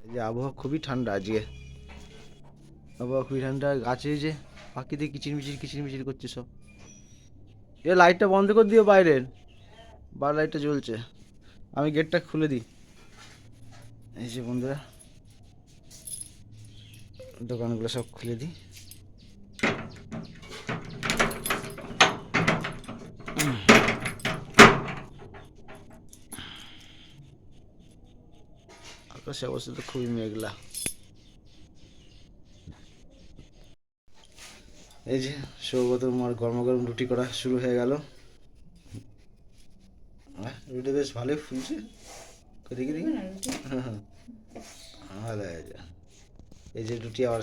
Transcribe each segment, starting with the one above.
এই যে আবহাওয়া খুবই ঠান্ডা আজকে। আবহাওয়া খুবই ঠান্ডা, গাছে যে পাখিতে কিচিরমিচির করছে সব। এ লাইটটা বন্ধ করে দিও বাইরের, বার লাইটটা জ্বলছে। আমি গেটটা খুলে দিই। এই যে বন্ধুরা, দোকানগুলো সব খুলে দিই। আকাশে অবস্থা তো খুবই মেঘলা। এই যে সৌগত মার গরম গরম রুটি করা শুরু হয়ে গেল। রুটি বেশ ভালোই ফুলছে। দেখি দেখি, ভালো হয়েছে। এই যে রুটি আবার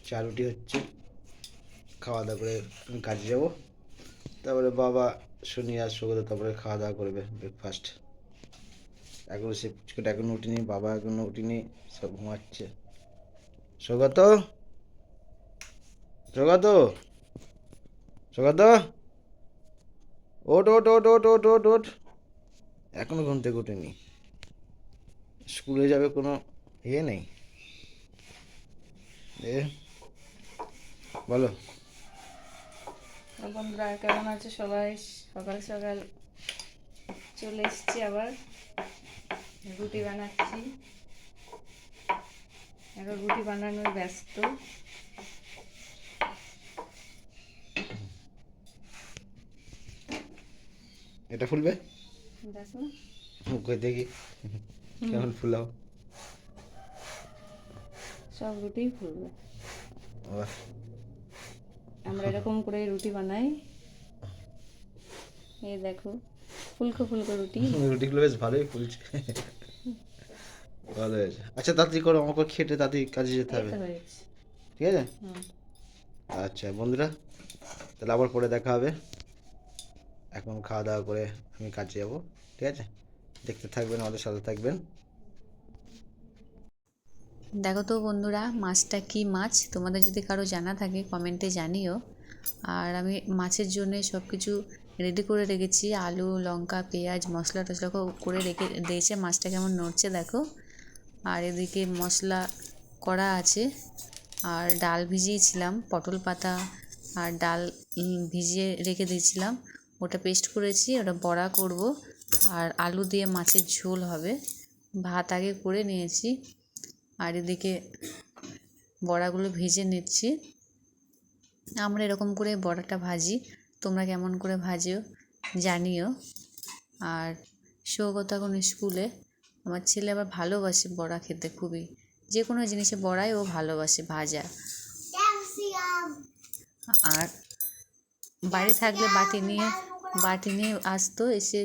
চা রুটি হচ্ছে। খাওয়া দাওয়া করে আমি কাজে যাবো। তারপরে বাবা, শুনি আর সৌগত তারপরে খাওয়া দাওয়া করবে ব্রেকফাস্ট। এখন সে পুচকুটা এখনো উঠিনি, বাবা এখনো উঠিনি, সব ঘুমাচ্ছে। সৌগত, সৌগত, সৌগত, ওট ওট ওট ওট ওট ওট ওট। এখনো ঘুম থেকে উঠেনি। স্কুলে যাবে কোনো ইয়ে নেই। এ বলো বন্ধুরা, কেমন আছে সবাই? সকাল সকাল চলে এসেছি, আবার রুটি বানাচ্ছি। এখন রুটি বানানোর ব্যস্ত। এটা ফুলবে, দেখো কই দেখি কেমন ফুলাও। সব রুটি ফুলবে। বাহ, আমরা এরকম করে রুটি বানাই। এই দেখো, ফুলকো ফুলকো রুটি। রুটিগুলো বেশ ভালোই ফুলছে। ভালো হয়েছে। আচ্ছা তাড়াতাড়ি করো, আমাকে খেটে তাড়াতাড়ি কাজে যেতে এই হবে। তো হয়েছে। ঠিক আছে। হুম। আচ্ছা বন্ধুরা, তাহলে আবার পরে দেখা হবে। এখন খাওয়া দাওয়া করে আমি কাজে যাবো। ঠিক আছে, দেখতে থাকবেন, আমাদের সাথে থাকবেন। দেখো তো বন্ধুরা, মাছটা কি মাছ, তোমাদের যদি কারো জানা থাকে কমেন্টে জানিও। আর আমি মাছের জন্য সব কিছু রেডি করে রেখেছি, আলু, লঙ্কা, পেঁয়াজ, মশলা টশলা করে রেখে দিয়েছে। মাছটা কেমন নড়ছে দেখো। আর এদিকে মশলা করা আছে। আর ডাল ভিজিয়েছিলাম, পটল পাতা আর ডাল ভিজিয়ে রেখে দিয়েছিলাম, ওটা পেস্ট করেছি, ওটা বড়া করব। আর আলু দিয়ে মাছের ঝোল হবে। ভাত আগে করে নিয়েছি। আর এদিকে বড়াগুলো ভেজে নিচ্ছি। আমরা এরকম করে বড়াটা ভাজি, তোমরা কেমন করে ভাজো জানিও। আর সৌগত এখন স্কুলে। আমার ছেলে আবার ভালোবাসে বড়া খেতে খুবই, যে কোনো জিনিসে বড়াই ও ভালোবাসে ভাজা। আর বাড়ি থাকলে বাটি নিয়ে আসতো, এসে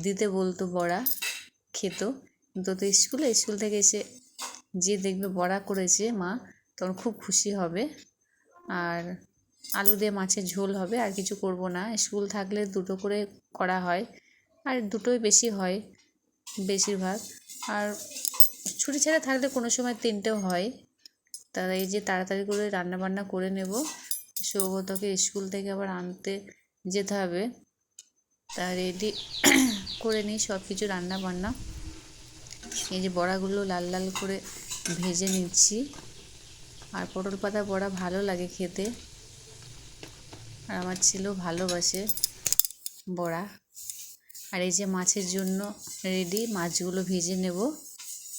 দিতে বলতো বড়া, খেত। কিন্তু তো স্কুল থেকে এসে যে দেখবে বড়া করেছে মা, তখন খুব খুশি হবে। আর আলু দিয়ে মাছের ঝোল হবে, আর কিছু করব না। স্কুল থাকলে দুটো করে করা হয়, আর দুটোই বেশি হয় বেশিরভাগ। আর ছুটি ছাড়া থাকলে কোনো সময় তিনটেও হয়। তারা এই যে তাড়াতাড়ি করে রান্নাবান্না করে নেব, সৌগতকে স্কুল থেকে আবার আনতে যেতে হবে। তা রেডি করে নিই সব কিছু রান্নাবান্না। এই যে বড়াগুলো লাল লাল করে ভেজে নিচ্ছি। আর পটল পাতা বড়া ভালো লাগে খেতে, আর আমার ছেলেও ভালোবাসে বড়া। আর এই যে মাছের জন্য রেডি, মাছগুলো ভেজে নেব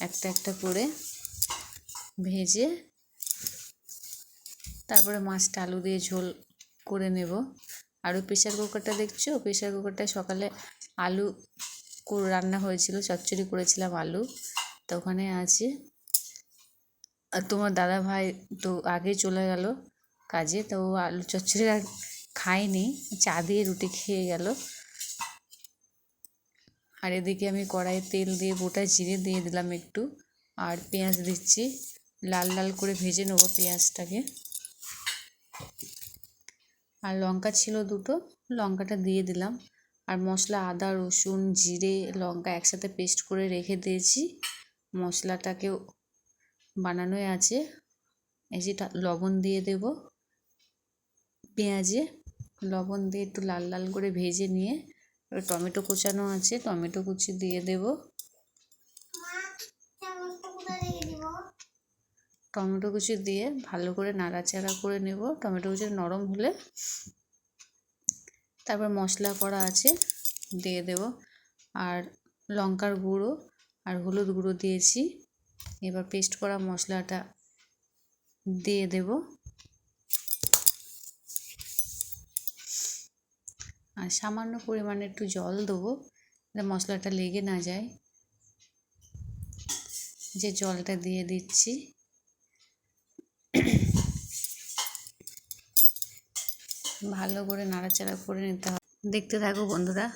একটা একটা করে ভেজে। তারপরে মাছটা আলু দিয়ে ঝোল করে নেব। আর ওই প্রেশার কুকারটা দেখছো, প্রেশার কুকারটায় সকালে আলু রান্না হয়েছিল, চচ্চড়ি করেছিলাম আলু, তো ওখানে আছে। আর তোমার দাদা ভাই তো আগে চলে গেল কাজে, তো আলু চচ্চড়ি আর খায়নি, চা দিয়ে রুটি খেয়ে গেল। আর এদিকে আমি কড়াইয়ে তেল দিয়ে গোটা জিরে দিয়ে দিলাম একটু, আর পেঁয়াজ দিচ্ছি, লাল লাল করে ভেজে নেবো পেঁয়াজটাকে। আর লঙ্কা ছিল দুটো, লঙ্কাটা দিয়ে দিলাম। আর মশলা আদা রসুন জিরে লঙ্কা একসাথে পেস্ট করে রেখে দিয়েছি, মশলাটাকেও বানানোই আছে। এই যেটা লবণ দিয়ে দেব পেঁয়াজে, লবণ দিয়ে একটু লাল লাল করে ভেজে নিয়ে টমেটো কুচানো আছে, টমেটো কুচি দিয়ে দেব। টমেটো কুচি দিয়ে ভালো করে নাড়াচাড়া করে নেব। টমেটো কুচি নরম হলে তারপর মশলা করা আছে দিয়ে দেব, আর লঙ্কার গুঁড়ো আর হলুদ গুঁড়ো দিয়েছি। এবার পেস্ট করা মশলাটা দিয়ে দেব, আর সামান্য পরিমাণে একটু জল দেবো যাতে মশলাটা লেগে না যায়। যে জলটা দিয়ে দিচ্ছি, ভালো করে নাড়াচাড়া করে নিতে হবে। দেখতে থাকো বন্ধুরা।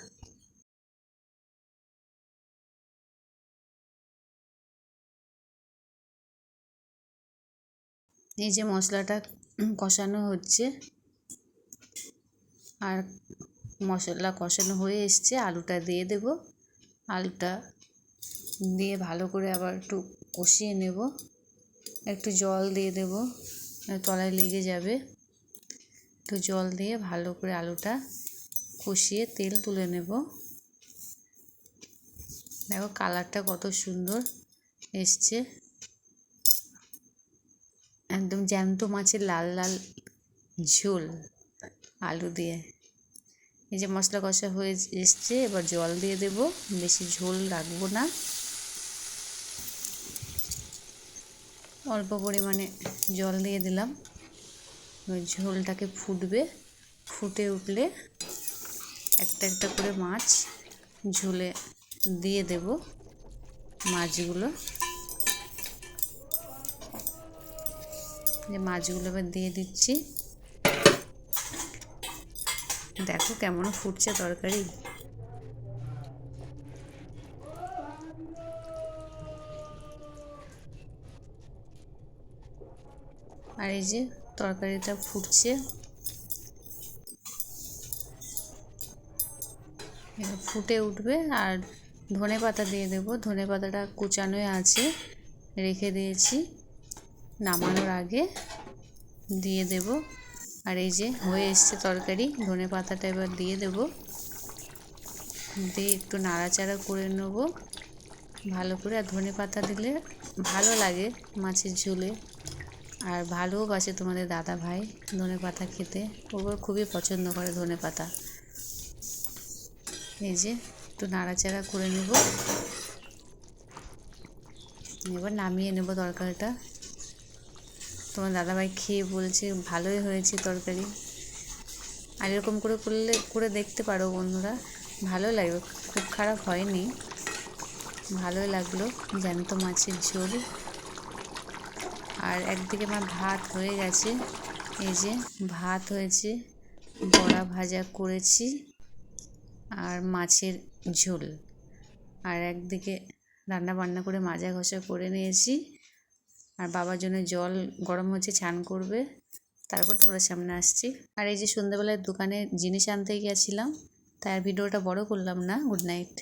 এই যে মশলাটা কষানো হচ্ছে, আর মশলা কষানো হয়ে এসছে, আলুটা দিয়ে দেব। আলুটা দিয়ে ভালো করে আবার একটু কষিয়ে নেব। একটু জল দিয়ে দেব, তলায় লেগে যাবে। একটু জল দিয়ে ভালো করে আলুটা কষিয়ে তেল তুলে নেব। দেখো কালারটা কত সুন্দর এসছে, একদম জ্যান্ত মাছের লাল লাল ঝোল আলু দিয়ে। এই যে মশলা কষা হয়ে এসছে, এবার জল দিয়ে দেব। বেশি ঝোল রাখবো না, অল্প পরিমাণে জল দিয়ে দিলাম। ঝোলটাকে ফুটবে, ফুটে উঠলে একটা একটা করে মাছ ঝোলে দিয়ে দেব। মাছগুলো এবার দিয়ে দিচ্ছি। দেখো কেমন ফুটছে তরকারি। আর এই যে তরকারিটা ফুটছে, ফুটে উঠবে আর ধনে পাতা দিয়ে দেব। ধনে পাতাটা কুচানোই আছে, রেখে দিয়েছি, নামানোর আগে দিয়ে দেব। আর এই যে হয়ে এসছে তরকারি, ধনে পাতাটা এবার দিয়ে দেব। দিয়ে একটু নাড়াচাড়া করে নেব ভালো করে। আর ধনে পাতা দিলে ভালো লাগে মাছের ঝোলে, আর ভালোবাসে তোমাদের দাদা ভাই ধনে পাতা খেতে, ও খুবই পছন্দ করে ধনে পাতা। এই যে একটু নাড়াচাড়া করে নেব, এবার নামিয়ে নেব তরকারিটা। তোমার দাদাভাই খেয়ে বলছে ভালোই হয়েছে তরকারি। আর এরকম করে দেখতে পারো বন্ধুরা, ভালো লাগবে, খুব খারাপ হয়নি, ভালোই লাগলো। জ্যান্ত মাছের ঝোল। আর একদিকে আমার ভাত হয়ে গেছে, এই যে ভাত হয়েছে, বড়া ভাজা করেছি আর মাছের ঝোল। আর একদিকে রান্না বান্না করে মাজা ঘষা করে নিয়েছি, আর বাবার জন্য জল গরম হচ্ছে, স্নান করবে, তারপর তোমাদের সামনে আসছি। আর এই যে সন্ধ্যাবেলায় দোকানে জিনিস আনতে গিয়েছিলাম, তাই আর ভিডিওটা বড় করলাম না। Good night.